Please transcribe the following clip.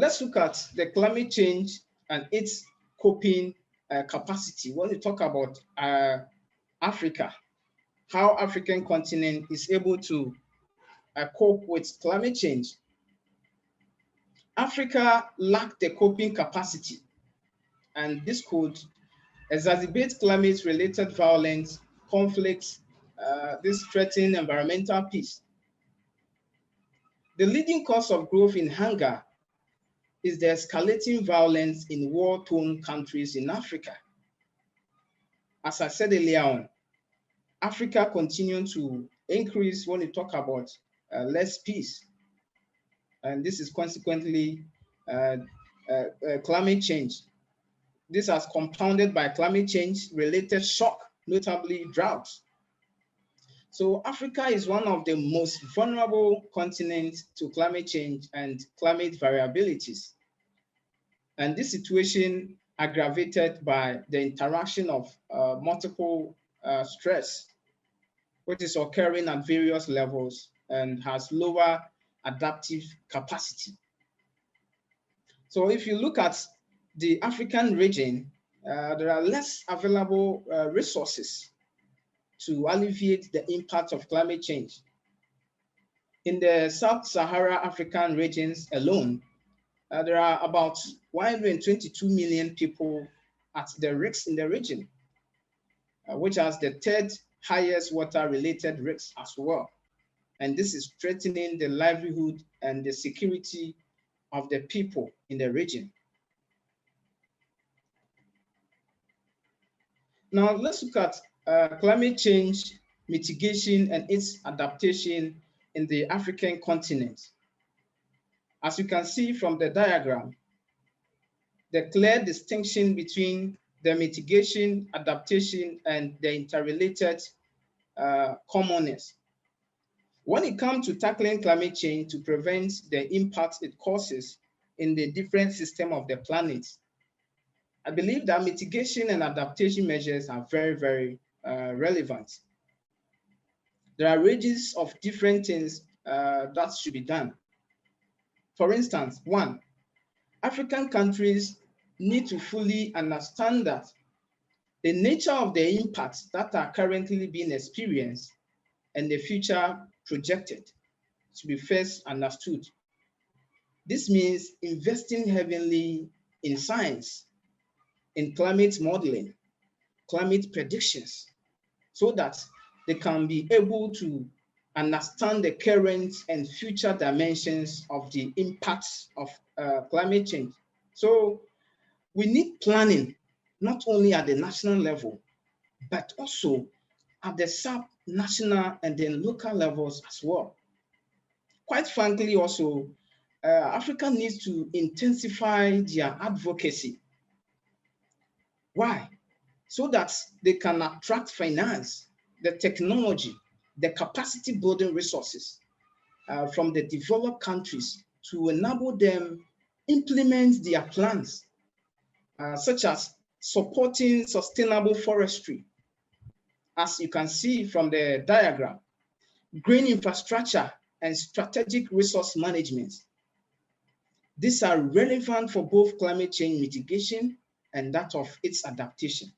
let's look at the climate change and its coping capacity. When we talk about Africa, how African continent is able to cope with climate change. Africa lacked the coping capacity, and this could exacerbate climate-related violence, conflicts, this threaten environmental peace. The leading cause of growth in hunger is the escalating violence in war-torn countries in Africa. As I said earlier on, Africa continues to increase when we talk about less peace. And this is consequently climate change. This has compounded by climate change-related shock, notably droughts. So Africa is one of the most vulnerable continents to climate change and climate variabilities. And this situation aggravated by the interaction of multiple stress, which is occurring at various levels and has lower adaptive capacity. So if you look at the African region, there are less available resources to alleviate the impact of climate change. In the Sub-Sahara African regions alone, there are about 122 million people at the risks in the region, which has the third highest water-related risks as well. And this is threatening the livelihood and the security of the people in the region. Now let's look at climate change mitigation and its adaptation in the African continent. As you can see from the diagram, the clear distinction between the mitigation, adaptation, and the interrelated commonness. When it comes to tackling climate change to prevent the impact it causes in the different systems of the planet, I believe that mitigation and adaptation measures are very, very relevant. There are ranges of different things that should be done. For instance, one, African countries need to fully understand that the nature of the impacts that are currently being experienced and the future projected to be first understood. This means investing heavily in science, in climate modeling, climate predictions, so that they can be able to understand the current and future dimensions of the impacts of climate change. So we need planning, not only at the national level, but also at the sub-national and then local levels as well. Quite frankly, also, Africa needs to intensify their advocacy. Why? So that they can attract finance, the technology, the capacity building resources from the developed countries to enable them implement their plans, such as supporting sustainable forestry. As you can see from the diagram, green infrastructure and strategic resource management. These are relevant for both climate change mitigation and that of its adaptation.